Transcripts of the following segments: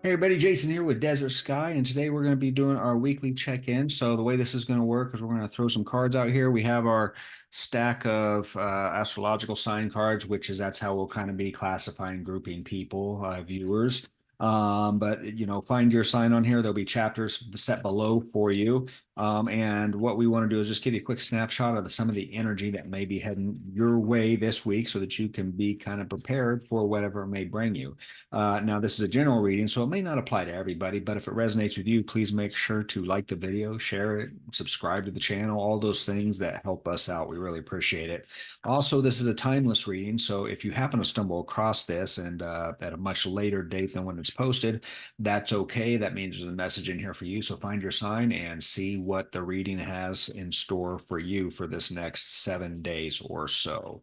Hey everybody, Jason here with Desert Sky, and today we're going to be doing our weekly check-in. So the way this is going to work is we're going to throw some cards out here. We have our stack of astrological sign cards, that's how we'll kind of be classifying, grouping people, viewers. But find your sign on here. There'll be chapters set below for you. And what we want to do is just give you a quick snapshot of some of the energy that may be heading your way this week, so that you can be kind of prepared for whatever it may bring you. Now, this is a general reading, so it may not apply to everybody, but if it resonates with you, please make sure to like the video, share it, subscribe to the channel, all those things that help us out. We really appreciate it. Also, this is a timeless reading, so if you happen to stumble across this and at a much later date than when it's posted, that's okay. That means there's a message in here for you. So find your sign and see what the reading has in store for you for this next 7 days or so.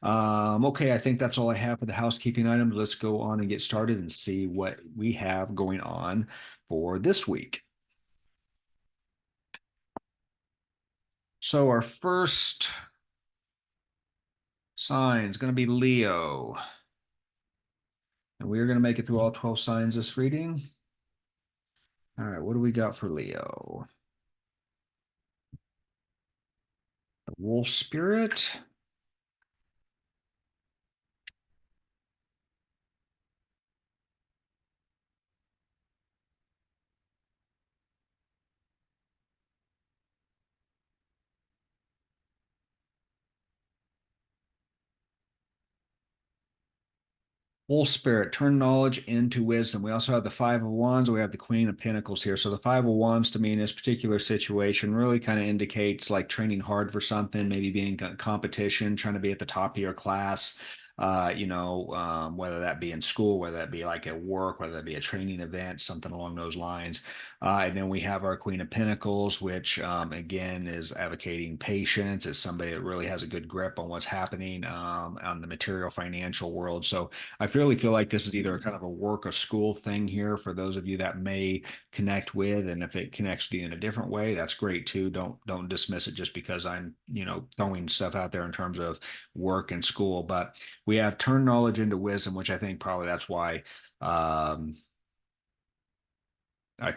Okay, I think that's all I have for the housekeeping items. Let's go on and get started and see what we have going on for this week. So our first sign is going to be Leo. And we're going to make it through all 12 signs this reading. All right, what do we got for Leo? The Wolf Spirit. Wolf Spirit, turn knowledge into wisdom. We also have the Five of Wands. We have the Queen of Pentacles here. So the Five of Wands to me in this particular situation really kind of indicates like training hard for something, maybe being in competition, trying to be at the top of your class. Whether that be in school, whether that be like at work, whether that be a training event, something along those lines. And then we have our Queen of Pentacles, which again is advocating patience, is somebody that really has a good grip on what's happening on the material financial world. So I really feel like this is either kind of a work or school thing here for those of you that may connect with, and if it connects with you in a different way, that's great too. Don't dismiss it just because I'm throwing stuff out there in terms of work and school. But we have turn knowledge into wisdom, which I think probably that's why I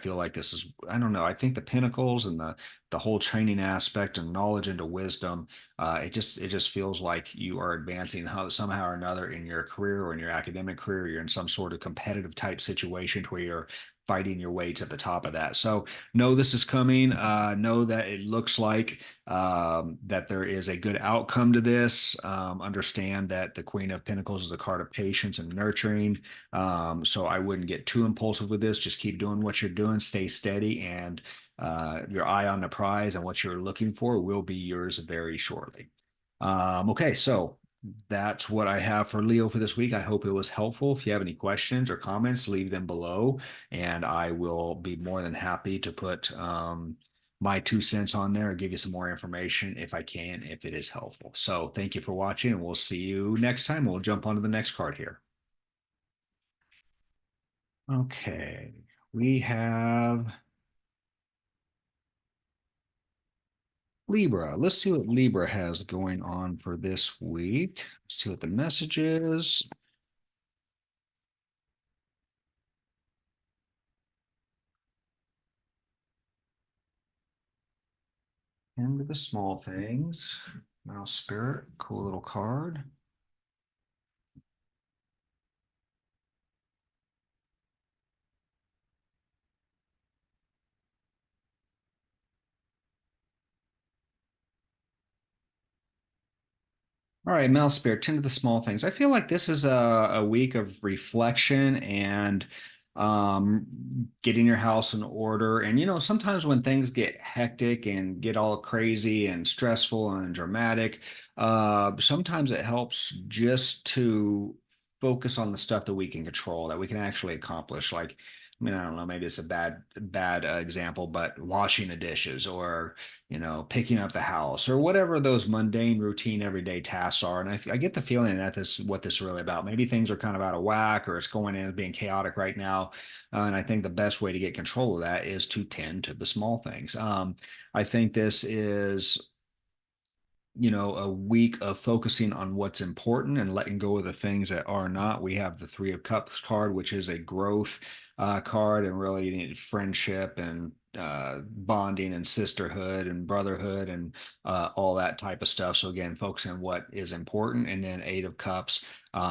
feel like this is, I don't know, I think the pinnacles and the whole training aspect and knowledge into wisdom, it just feels like you are advancing somehow or another in your career or in your academic career. You're in some sort of competitive type situation where you're fighting your way to the top of that. So know this is coming. Know that it looks like that there is a good outcome to this. Understand that the Queen of Pentacles is a card of patience and nurturing. So I wouldn't get too impulsive with this. Just keep doing what you're doing, stay steady, and your eye on the prize and what you're looking for will be yours very shortly. Okay, so that's what I have for Leo for this week. I hope it was helpful. If you have any questions or comments, leave them below, and I will be more than happy to put my 2 cents on there or give you some more information if I can, if it is helpful. So thank you for watching, and we'll see you next time. We'll jump on to the next card here. Okay, we have Libra. Let's see what Libra has going on for this week. Let's see what the message is. Into the small things. Mouse Spirit, cool little card. All right, Mouse Spirit, tend to the small things. I feel like this is a week of reflection and getting your house in order. And, sometimes when things get hectic and get all crazy and stressful and dramatic, sometimes it helps just to focus on the stuff that we can control, that we can actually accomplish. Like, I mean, I don't know, maybe it's a bad example, but washing the dishes or picking up the house or whatever those mundane, routine, everyday tasks are. And I get the feeling that this is what this is really about. Maybe things are kind of out of whack or it's going in and being chaotic right now. And I think the best way to get control of that is to tend to the small things. I think this is a week of focusing on what's important and letting go of the things that are not. We have the Three of Cups card, which is a growth card, and really friendship and bonding and sisterhood and brotherhood and all that type of stuff. So again, focusing on what is important, and then Eight of Cups,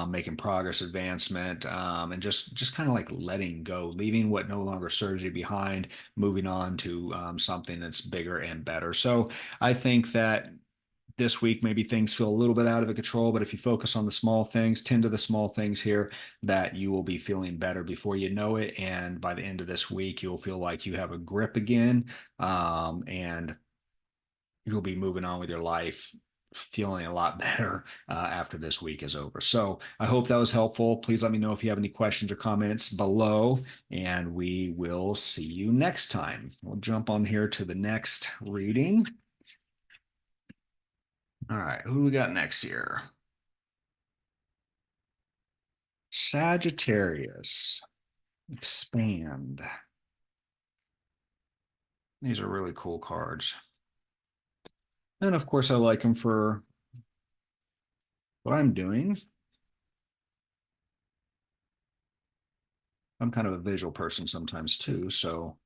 making progress, advancement, and just kind of like letting go, leaving what no longer serves you behind, moving on to something that's bigger and better. So I think that this week maybe things feel a little bit out of control, but if you focus on the small things, tend to the small things here, that you will be feeling better before you know it. And by the end of this week, you'll feel like you have a grip again, and you'll be moving on with your life feeling a lot better after this week is over. So I hope that was helpful. Please let me know if you have any questions or comments below, and we will see you next time. We'll jump on here to the next reading. All right, who do we got next here? Sagittarius. Expand. These are really cool cards. And of course, I like them for what I'm doing. I'm kind of a visual person sometimes too, so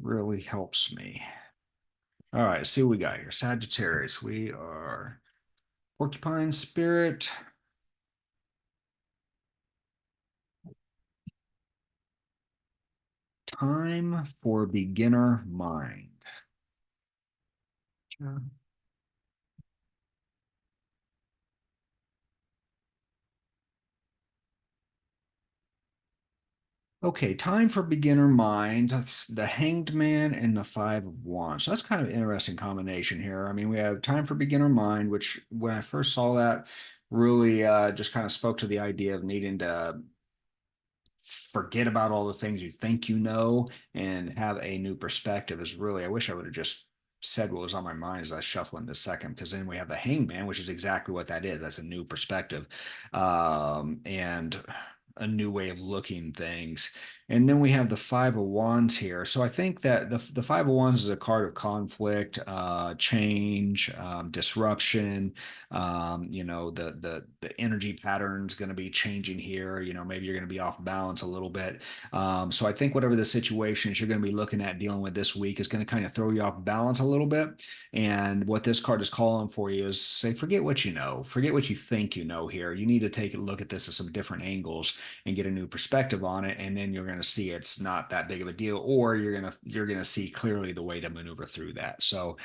really helps me. All right, see what we got here. Sagittarius. We are Porcupine Spirit. Time for beginner mind. Okay, time for beginner mind. That's the Hanged Man and the Five of Wands. So that's kind of an interesting combination here. I mean, we have time for beginner mind, which when I first saw that, really just kind of spoke to the idea of needing to forget about all the things you think you know and have a new perspective. Is really, I wish I would have just said what was on my mind as I was shuffling this second, because then we have the Hangman, which is exactly what that is. That's a new perspective, and a new way of looking things. And then we have the Five of Wands here. So I think that the Five of Wands is a card of conflict, change, disruption. The energy pattern's going to be changing here. Maybe you're going to be off balance a little bit. So I think whatever the situation is you're going to be looking at dealing with this week is going to kind of throw you off balance a little bit. And what this card is calling for you is say, forget what you know, forget what you think you know here. You need to take a look at this at some different angles and get a new perspective on it. And then you're going to see it's not that big of a deal, or you're going to see clearly the way to maneuver through that. So,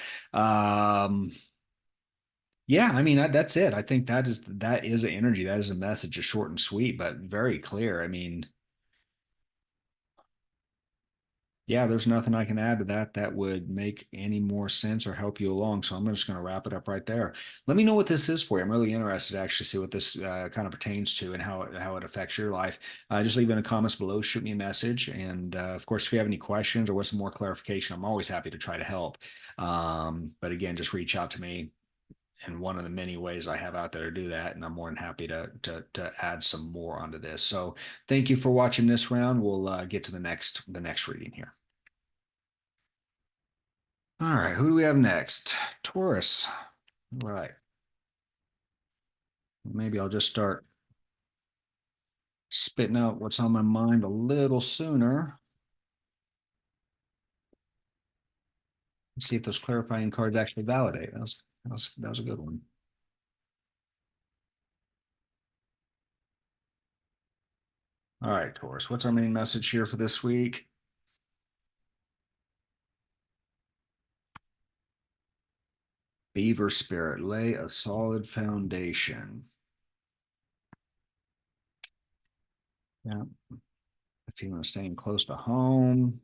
yeah, I mean, that's it. I think that is an energy. That is a message, just short and sweet, but very clear. I mean, yeah, there's nothing I can add to that would make any more sense or help you along. So I'm just going to wrap it up right there. Let me know what this is for you. I'm really interested to actually see what this kind of pertains to and how it affects your life. Just leave it in the comments below. Shoot me a message. And of course, if you have any questions or want some more clarification, I'm always happy to try to help. But again, just reach out to me in one of the many ways I have out there to do that, and I'm more than happy to add some more onto this. So thank you for watching this round. We'll get to the next reading here. All right, who do we have next? Taurus. All right. Maybe I'll just start spitting out what's on my mind a little sooner. Let's see if those clarifying cards actually validate. That was a good one. All right, Taurus. What's our main message here for this week? Beaver spirit, lay a solid foundation. Yeah. If you want to staying close to home,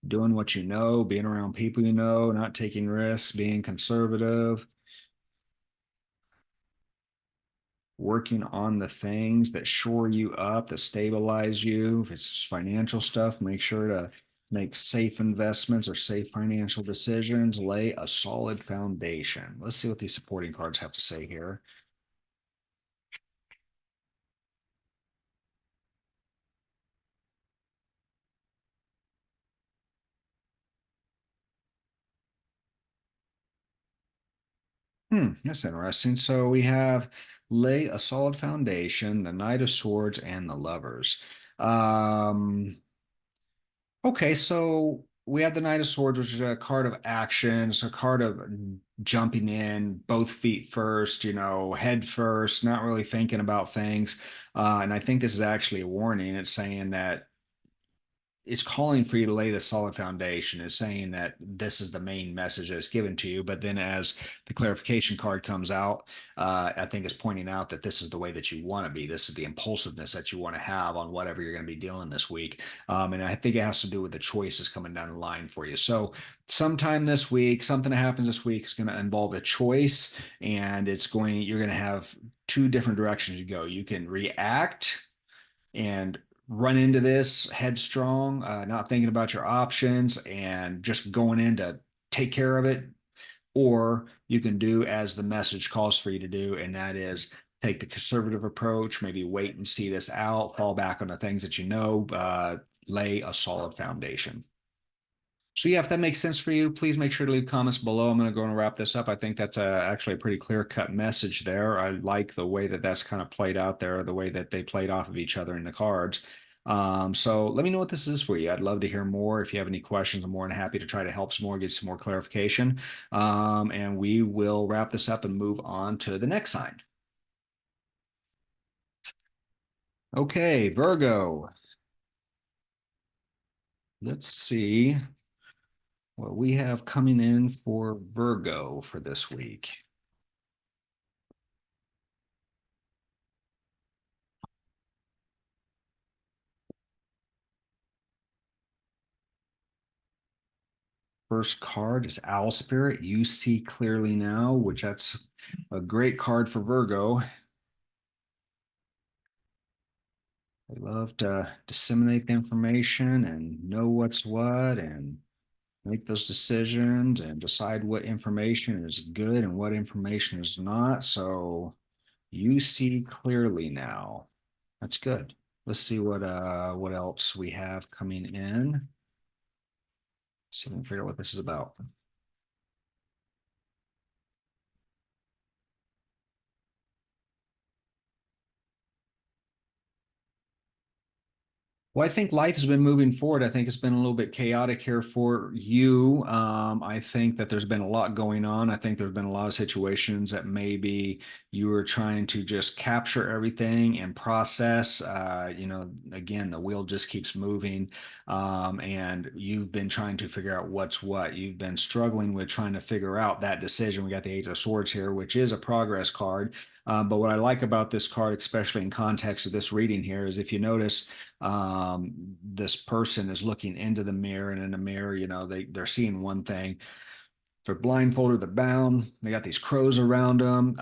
doing what you know, being around people you know, not taking risks, being conservative, working on the things that shore you up, that stabilize you. If it's financial stuff, make sure to make safe investments or safe financial decisions, lay a solid foundation. Let's see what these supporting cards have to say here. That's interesting. So we have lay a solid foundation, the Knight of Swords, and the Lovers. Um, okay, so we have the Knight of Swords, which is a card of action. It's a card of jumping in, both feet first, head first, not really thinking about things. And I think this is actually a warning. It's saying that it's calling for you to lay the solid foundation. It's saying that this is the main message that's given to you. But then as the clarification card comes out, I think it's pointing out that this is the way that you want to be. This is the impulsiveness that you want to have on whatever you're going to be dealing this week. And I think it has to do with the choices coming down the line for you. So sometime this week, something that happens this week is going to involve a choice, and you're going to have two different directions you go. You can react and run into this headstrong, not thinking about your options and just going in to take care of it. Or you can do as the message calls for you to do, and that is take the conservative approach, maybe wait and see this out, fall back on the things that lay a solid foundation. So yeah, if that makes sense for you, please make sure to leave comments below. I'm going to go and wrap this up. I think that's actually a pretty clear-cut message there. I like the way that that's kind of played out there, the way that they played off of each other in the cards. So let me know what this is for you. I'd love to hear more. If you have any questions, I'm more than happy to try to help some more, get some more clarification. And we will wrap this up and move on to the next sign. Okay, Virgo. Let's see what we have coming in for Virgo for this week. First card is Owl Spirit. You see clearly now, which that's a great card for Virgo. They love to disseminate the information and know what's what and make those decisions and decide what information is good and what information is not. So you see clearly now. That's good. Let's see what else we have coming in. See if we can figure out what this is about. Well, I think life has been moving forward. I think it's been a little bit chaotic here for you. I think that there's been a lot going on. I think there's been a lot of situations that maybe you were trying to just capture everything and process. Again, the wheel just keeps moving, and you've been trying to figure out what's what. You've been struggling with trying to figure out that decision. We got the Eight of Swords here, which is a progress card. But what I like about this card, especially in context of this reading here, is if you notice, this person is looking into the mirror, and in the mirror, they're seeing one thing. They're blindfolded, they're bound, they got these crows around them,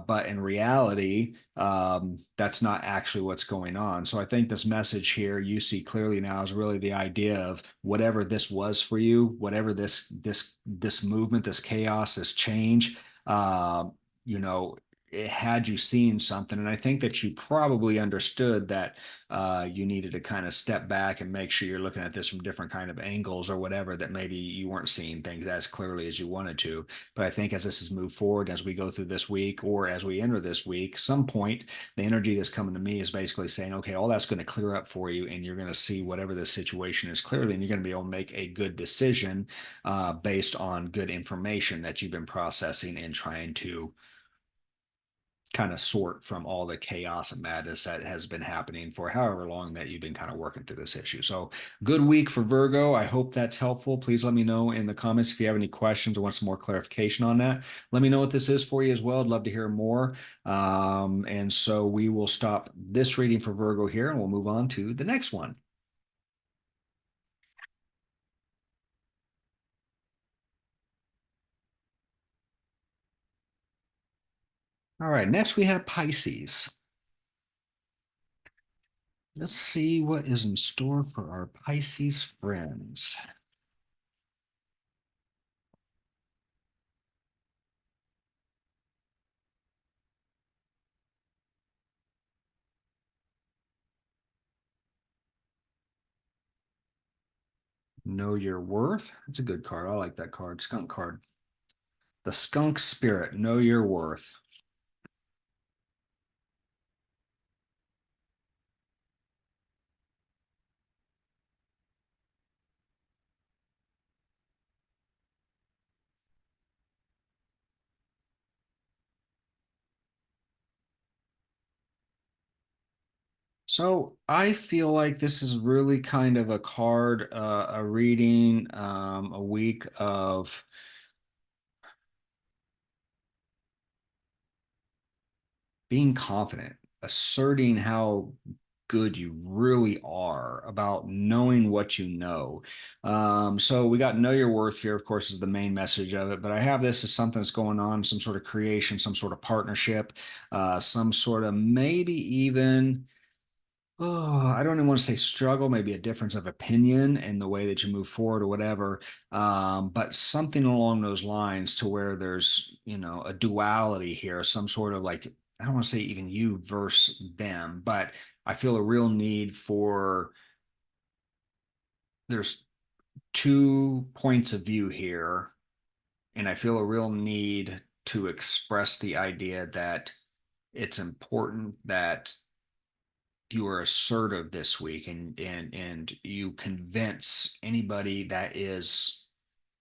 but in reality, that's not actually what's going on. So I think this message here you see clearly now is really the idea of whatever this was for you, whatever this movement, this chaos, this change, you know it had you seeing something. And I think that you probably understood that you needed to kind of step back and make sure you're looking at this from different kind of angles or whatever, that maybe you weren't seeing things as clearly as you wanted to. But I think as this has moved forward, as we go through this week or as we enter this week, some point, the energy that's coming to me is basically saying, okay, all that's going to clear up for you, and you're going to see whatever the situation is clearly, and you're going to be able to make a good decision based on good information that you've been processing and trying to kind of sort from all the chaos and madness that has been happening for however long that you've been kind of working through this issue. So good week for Virgo. I hope that's helpful. Please let me know in the comments if you have any questions or want some more clarification on that. Let me know what this is for you as well. I'd love to hear more. And so we will stop this reading for Virgo here, and we'll move on to the next one. All right, next we have Pisces. Let's see what is in store for our Pisces friends. Know your worth. That's a good card. I like that card. Skunk card. The skunk spirit, know your worth. So I feel like this is really kind of a card, a reading, a week of being confident, asserting how good you really are about knowing what you know. So we got know your worth here, of course, is the main message of it. But I have this as something that's going on, some sort of creation, some sort of partnership, some sort of maybe even I don't even want to say struggle, maybe a difference of opinion in the way that you move forward or whatever. But something along those lines to where there's, a duality here, some sort of like, I don't want to say even you versus them, but I feel a real need for, there's two points of view here. And I feel a real need to express the idea that it's important that you are assertive this week and you convince anybody that is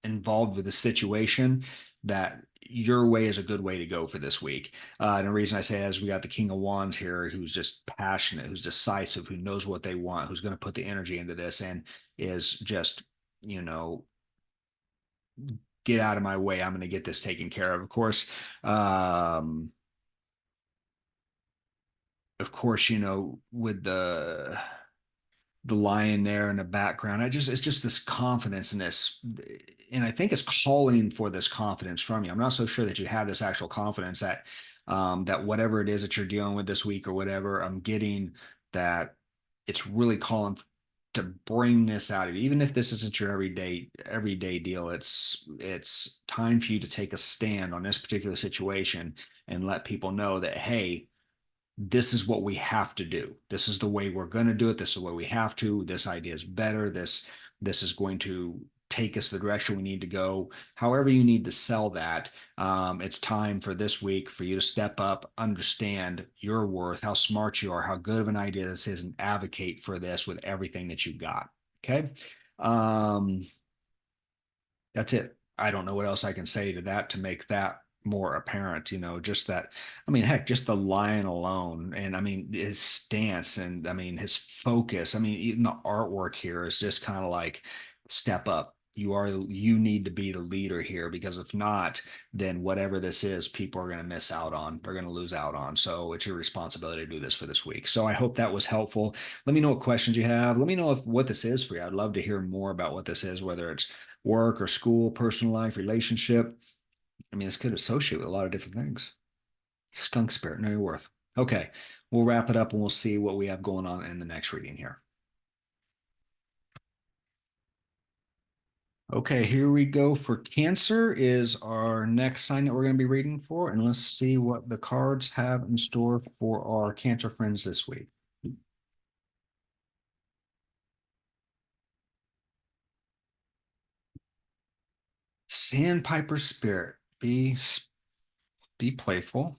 involved with the situation that your way is a good way to go for this week. And the reason I say that is we got the King of Wands here, who's just passionate, who's decisive, who knows what they want, who's going to put the energy into this, and is just, you know, get out of my way. I'm going to get this taken care um, of course, with the lion there in the background. It's just this confidence in this. And I think it's calling for this confidence from you. I'm not so sure that you have this actual confidence that whatever it is that you're dealing with this week or whatever, I'm getting that it's really calling to bring this out of you. Even if this isn't your everyday deal, it's time for you to take a stand on this particular situation and let people know that, hey, this is what we have to do. This is the way we're going to do it. This is the way we have to. This idea is better. This is going to take us the direction we need to go. However, you need to sell that. It's time for this week for you to step up, understand your worth, how smart you are, how good of an idea this is, and advocate for this with everything that you got. Okay. Um, that's it. I don't know what else I can say to that to make that more apparent, just that, I mean, heck, just the lion alone. And I mean, his stance and I mean, his focus. I mean, even the artwork here is just kind of like step up. You need to be the leader here because if not, then whatever this is, people are going to miss out on. They're going to lose out on. So it's your responsibility to do this for this week. So I hope that was helpful. Let me know what questions you have. Let me know if what this is for you. I'd love to hear more about what this is, whether it's work or school, personal life, relationship. I mean, this could associate with a lot of different things. Skunk spirit, know your worth. Okay, we'll wrap it up and we'll see what we have going on in the next reading here. Okay, here we go for Cancer is our next sign that we're going to be reading for. And let's see what the cards have in store for our Cancer friends this week. Sandpiper spirit, be playful.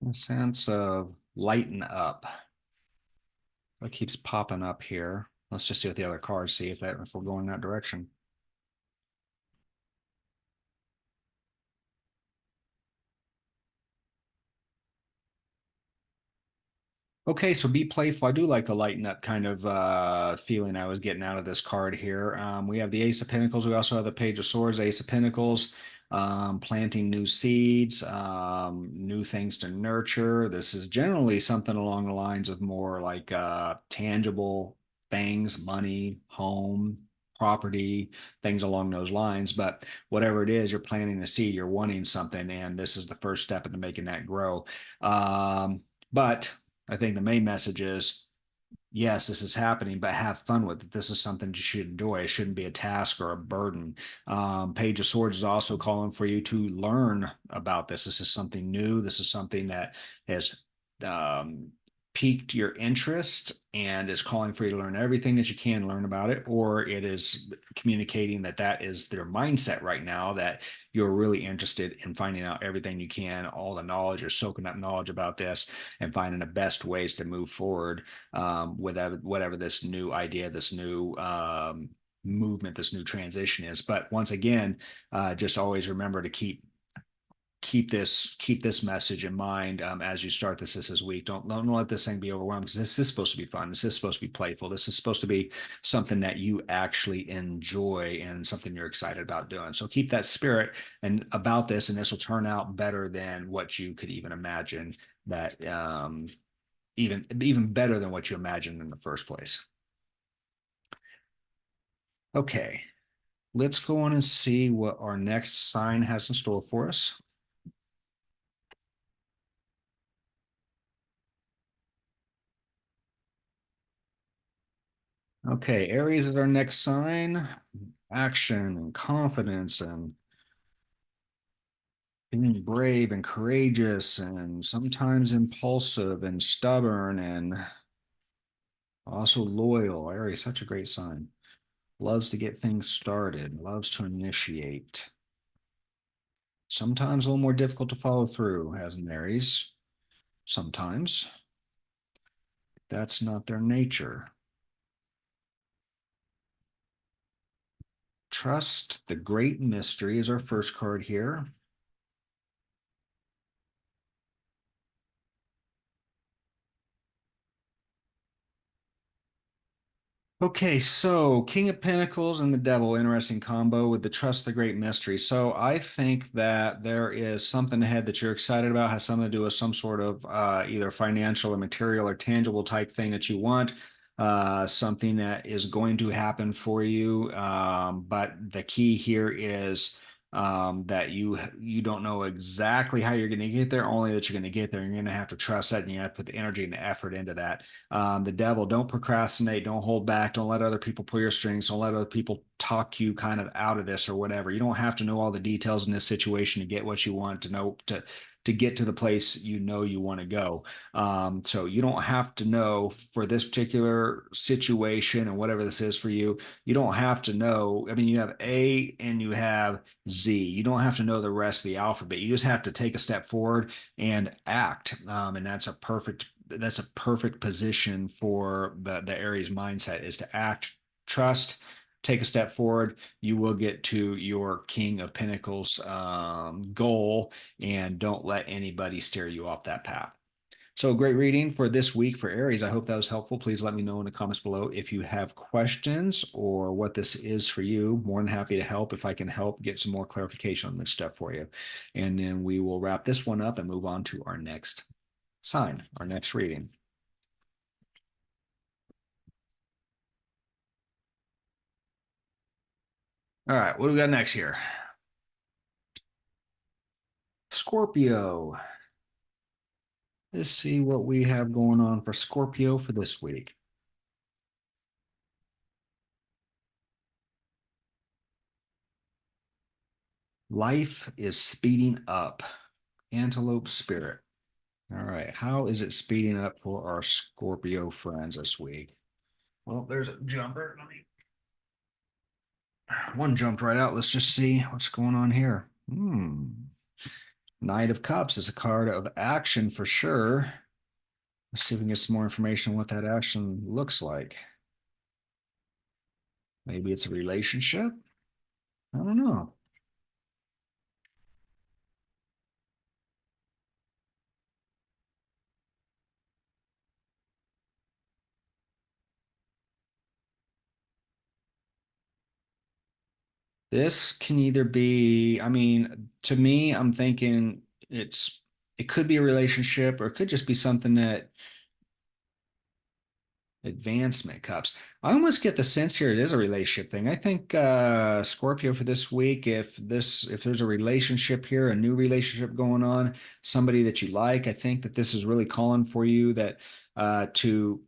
A sense of lighten up. It keeps popping up here. Let's just see what the other cards see if we're going that direction. Okay, so be playful. I do like the lighten up kind of feeling I was getting out of this card here. We have the Ace of Pentacles. We also have the Page of Swords, Ace of Pentacles, planting new seeds, new things to nurture. This is generally something along the lines of more like tangible things, money, home, property, things along those lines. But whatever it is, you're planting a seed, you're wanting something, and this is the first step into making that grow. But I think the main message is yes, this is happening, but have fun with it. This is something you should enjoy. It shouldn't be a task or a burden. Page of Swords is also calling for you to learn about this. This is something new. This is something that has um, piqued your interest and is calling for you to learn everything that you can learn about it, or it is communicating that that is their mindset right now, that you're really interested in finding out everything you can, all the knowledge, you're soaking up knowledge about this and finding the best ways to move forward with whatever this new idea, this new movement, this new transition is. But once again, just always remember to keep this message in mind as you start this week. Don't let this thing be overwhelmed, because this is supposed to be fun. This is supposed to be playful. This is supposed to be something that you actually enjoy and something you're excited about doing. So keep that spirit and about this, and this will turn out better than what you could even imagine. That even better than what you imagined in the first place. Okay, let's go on and see what our next sign has in store for us. Okay, Aries is our next sign. Action and confidence and being brave and courageous and sometimes impulsive and stubborn and also loyal. Aries, such a great sign. Loves to get things started, loves to initiate. Sometimes a little more difficult to follow through as an Aries. Sometimes that's not their nature. Trust the Great Mystery is our first card here. Okay, so King of Pentacles and the Devil, interesting combo with the Trust the Great Mystery. So I think that there is something ahead that you're excited about, has something to do with some sort of either financial or material or tangible type thing that you want, something that is going to happen for you. But the key here is that you don't know exactly how you're going to get there, only that you're going to get there. You're going to have to trust that, and you have to put the energy and the effort into that. The devil, don't procrastinate, don't hold back, don't let other people pull your strings, don't let other people talk you kind of out of this or whatever. You don't have to know all the details in this situation to get what you want to know, to get to the place you know you want to go. So you don't have to know for this particular situation and whatever this is for you. You don't have to know. I mean, you have A and you have Z. You don't have to know the rest of the alphabet. You just have to take a step forward and act. And that's a perfect position for the Aries mindset, is to act, trust, take a step forward. You will get to your King of Pentacles goal, and don't let anybody steer you off that path. So great reading for this week for Aries. I hope that was helpful. Please let me know in the comments below if you have questions or what this is for you. More than happy to help if I can help get some more clarification on this stuff for you. And then we will wrap this one up and move on to our next sign, our next reading. All right, what do we got next here? Scorpio. Let's see what we have going on for Scorpio for this week. Life is speeding up. Antelope spirit. All right, how is it speeding up for our Scorpio friends this week? Well, there's a jumper. One jumped right out. Let's just see what's going on here. Knight of Cups is a card of action for sure. Let's see if we can get some more information on what that action looks like. Maybe it's a relationship. I don't know. This can either be, I mean, to me, I'm thinking it could be a relationship, or it could just be something that advancement cups. I almost get the sense here it is a relationship thing. I think Scorpio for this week, if there's a relationship here, a new relationship going on, somebody that you like, I think that this is really calling for you that to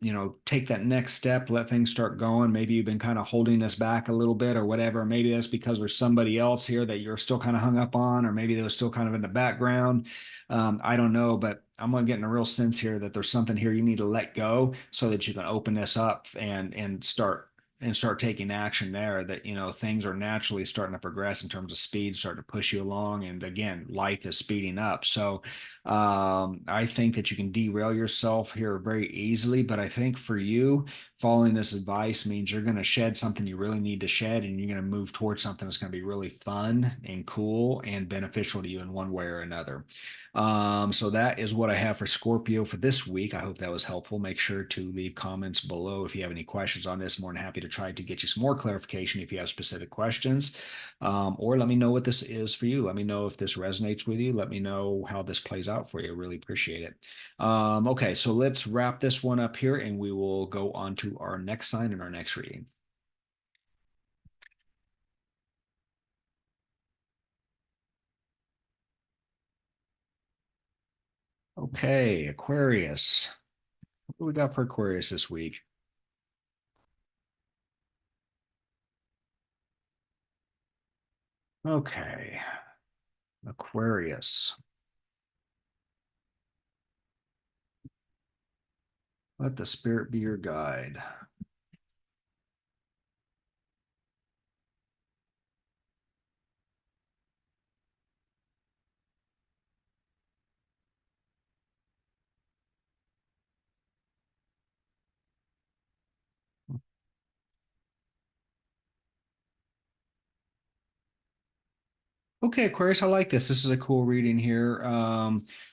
take that next step, let things start going. Maybe you've been kind of holding this back a little bit or whatever. Maybe that's because there's somebody else here that you're still kind of hung up on, or maybe they was still kind of in the background. I don't know, but I'm getting a real sense here that there's something here you need to let go so that you can open this up and start taking action there. That things are naturally starting to progress in terms of speed, starting to push you along, and again, life is speeding up. So I think that you can derail yourself here very easily. But I think for you, following this advice means you're going to shed something you really need to shed, and you're going to move towards something that's going to be really fun and cool and beneficial to you in one way or another. So that is what I have for Scorpio for this week. I hope that was helpful. Make sure to leave comments below if you have any questions on this. More than happy to try to get you some more clarification if you have specific questions. Or let me know what this is for you. Let me know if this resonates with you. Let me know how this plays out for you. Really appreciate it. Okay, so let's wrap this one up here and we will go on to our next sign in our next reading. Okay, Aquarius. What do we got for Aquarius this week? Okay, Aquarius. Let the spirit be your guide. Okay, Aquarius, I like this. This is a cool reading here.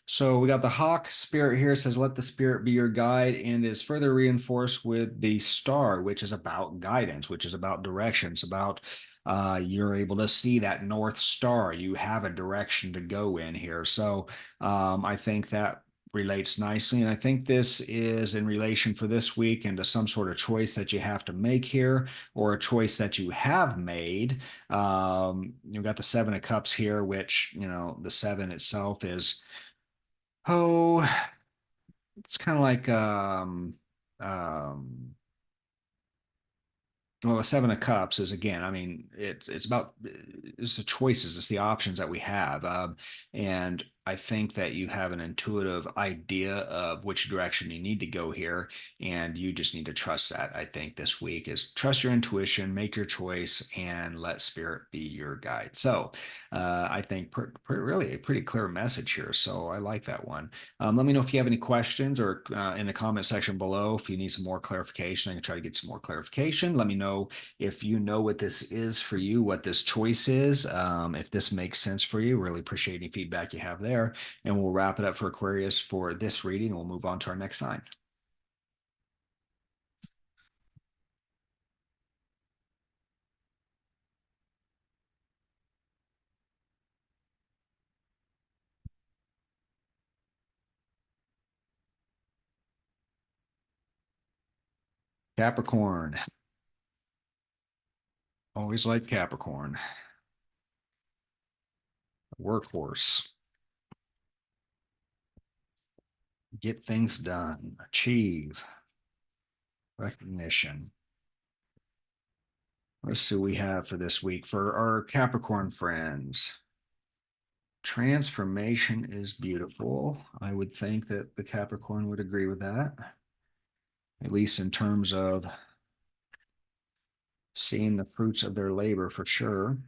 So we got the hawk spirit here. It says, let the spirit be your guide, and is further reinforced with the star, which is about guidance, which is about directions, about you're able to see that North Star. You have a direction to go in here. So I think that relates nicely. And I think this is in relation for this week into some sort of choice that you have to make here, or a choice that you have made. You've got the Seven of Cups here, which, the seven itself is, oh, it's kind of like, um, well, the Seven of Cups is again, I mean, it's about it's the choices, it's the options that we have, and I think that you have an intuitive idea of which direction you need to go here, and you just need to trust that. I think this week is trust your intuition, make your choice, and let spirit be your guide. So, I think really a pretty clear message here. So I like that one. Let me know if you have any questions or in the comment section below if you need some more clarification. I can try to get some more clarification. Let me know if you know what this is for you, what this choice is, if this makes sense for you. Really appreciate any feedback you have there. And we'll wrap it up for Aquarius for this reading. We'll move on to our next sign. Capricorn. Always like Capricorn. Workhorse. Get things done. Achieve. Recognition. Let's see what we have for this week for our Capricorn friends. Transformation is beautiful. I would think that the Capricorn would agree with that, at least in terms of seeing the fruits of their labor for sure.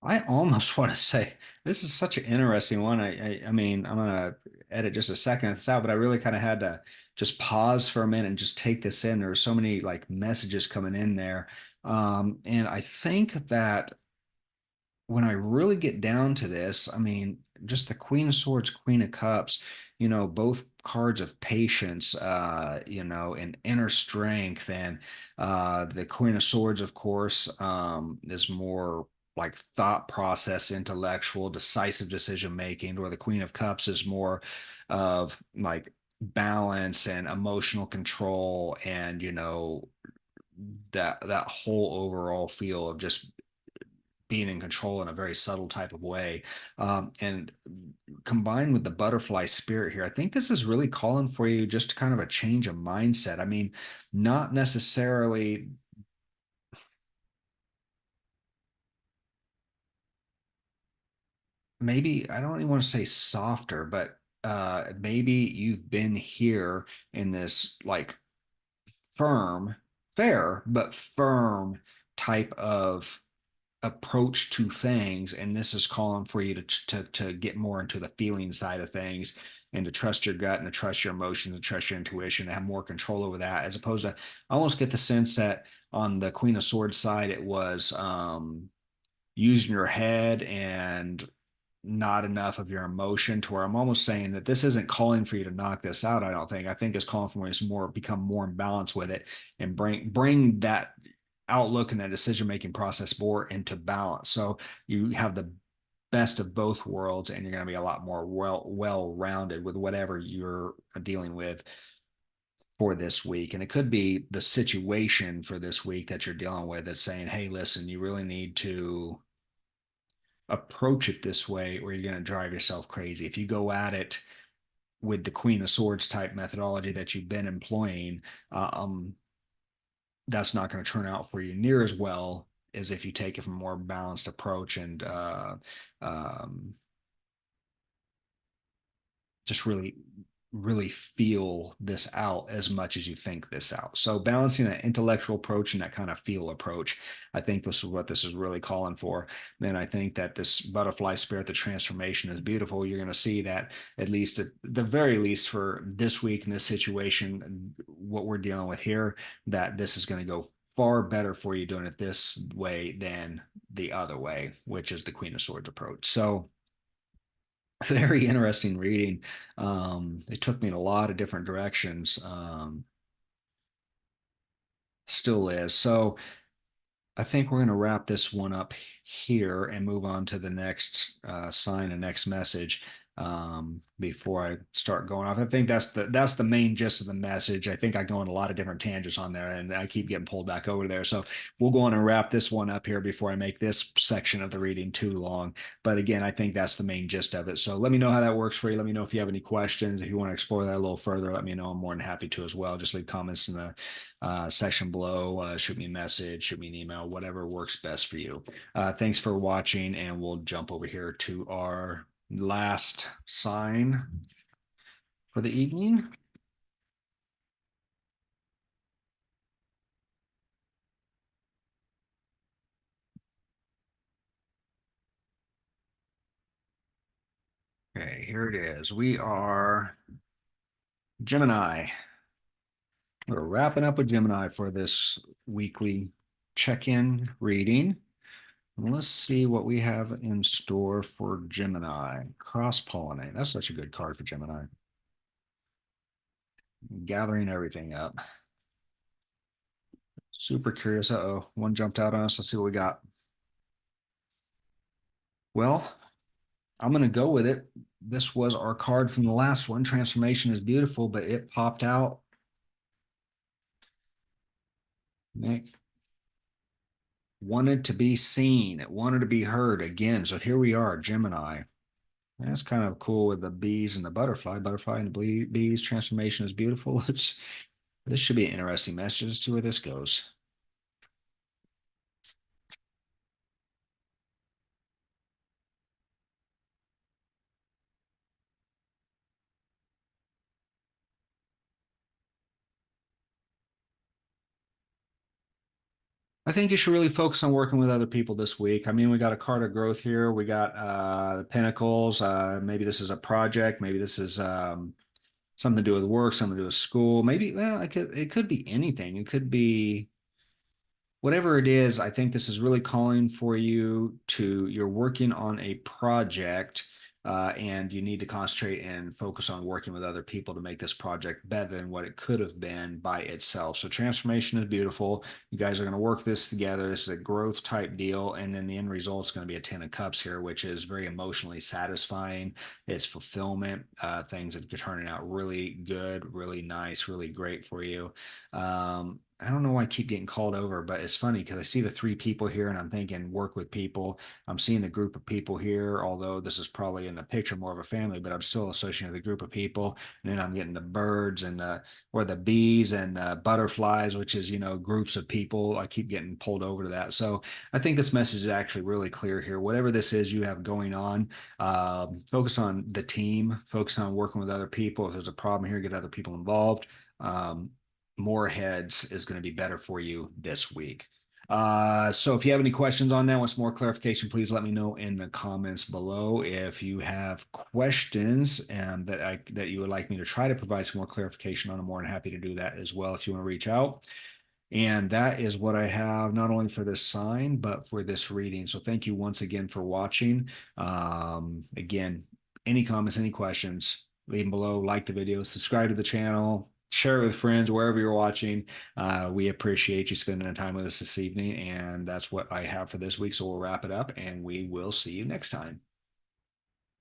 I almost want to say this is such an interesting one. I mean, I'm gonna edit just a second of this out, but I really kind of had to just pause for a minute and just take this in. There were so many like messages coming in there. And I think that when I really get down to this, I mean, just the Queen of Swords, Queen of Cups, both cards of patience, and inner strength. And the Queen of Swords, of course, is more like thought process, intellectual, decisive decision making, where the Queen of Cups is more of like balance and emotional control and, that whole overall feel of just being in control in a very subtle type of way. And combined with the butterfly spirit here, I think this is really calling for you just kind of a change of mindset. I mean, not necessarily, maybe, I don't even want to say softer, but maybe you've been here in this like firm, fair, but firm type of approach to things, and this is calling for you to get more into the feeling side of things and to trust your gut and to trust your emotions and trust your intuition and have more control over that, as opposed to, I almost get the sense that on the Queen of Swords side it was using your head and not enough of your emotion, to where I'm almost saying that this isn't calling for you to knock this out. I think it's calling for you to more become more in balance with it and bring that outlook and that decision making process more into balance. So you have the best of both worlds, and you're going to be a lot more well rounded with whatever you're dealing with for this week. And it could be the situation for this week that you're dealing with that's saying, hey, listen, you really need to approach it this way or you're going to drive yourself crazy. If you go at it with the Queen of Swords type methodology that you've been employing, that's not going to turn out for you near as well as if you take it from a more balanced approach and just really feel this out as much as you think this out. So balancing that intellectual approach and that kind of feel approach, I think this is what this is really calling for. Then I think that this butterfly spirit, the transformation, is beautiful. You're going to see that, at least at the very least for this week in this situation, what we're dealing with here, that this is going to go far better for you doing it this way than the other way, which is the Queen of Swords approach. So very interesting reading. It took me in a lot of different directions. Still is. So I think we're going to wrap this one up here and move on to the next sign and next message before I start going off. I think that's the main gist of the message. I think I go on a lot of different tangents on there, and I keep getting pulled back over there. So we'll go on and wrap this one up here before I make this section of the reading too long. But again, I think that's the main gist of it. So let me know how that works for you. Let me know if you have any questions. If you want to explore that a little further, let me know. I'm more than happy to as well. Just leave comments in the section below. Shoot me a message, shoot me an email, whatever works best for you. Thanks for watching, and we'll jump over here to our last sign for the evening. Okay, here it is. We are Gemini. We're wrapping up with Gemini for this weekly check-in reading. Let's see what we have in store for Gemini. Cross-pollinate. That's such a good card for Gemini. Gathering everything up. Super curious. Uh-oh, one jumped out on us. Let's see what we got. Well, I'm going to go with it. This was our card from the last one. Transformation is beautiful, but it popped out. Nick wanted to be seen. It wanted to be heard again. So here we are, Gemini. That's kind of cool with the bees and the butterfly. Butterfly and the bees. Transformation is beautiful. This should be an interesting message. Let's see where this goes. I think you should really focus on working with other people this week. I mean, we got a card of growth here. We got the Pentacles. Maybe this is a project. Maybe this is something to do with work, something to do with school. Maybe, well, it could be anything. It could be whatever it is, I think this is really calling for you to, you're working on a project, and you need to concentrate and focus on working with other people to make this project better than what it could have been by itself. So transformation is beautiful. You guys are going to work this together. This is a growth type deal. And then the end result is going to be a 10 of cups here, which is very emotionally satisfying. It's fulfillment, things that are turning out really good, really nice, really great for you. I don't know why I keep getting called over, but it's funny because I see the three people here and I'm thinking work with people. I'm seeing a group of people here, although this is probably in the picture more of a family, but I'm still associating with a group of people. And then I'm getting the birds and or the bees and the butterflies, which is, groups of people. I keep getting pulled over to that. So I think this message is actually really clear here. Whatever this is you have going on, focus on the team, focus on working with other people. If there's a problem here, get other people involved. More heads is going to be better for you this week. So if you have any questions on that, want some more clarification, please let me know in the comments below. If you have questions that you would like me to try to provide some more clarification on, I'm more than happy to do that as well if you want to reach out. And that is what I have, not only for this sign, but for this reading. So thank you once again for watching. Again, any comments, any questions, leave them below, like the video, subscribe to the channel, share it with friends, wherever you're watching. We appreciate you spending the time with us this evening. And that's what I have for this week. So we'll wrap it up and we will see you next time.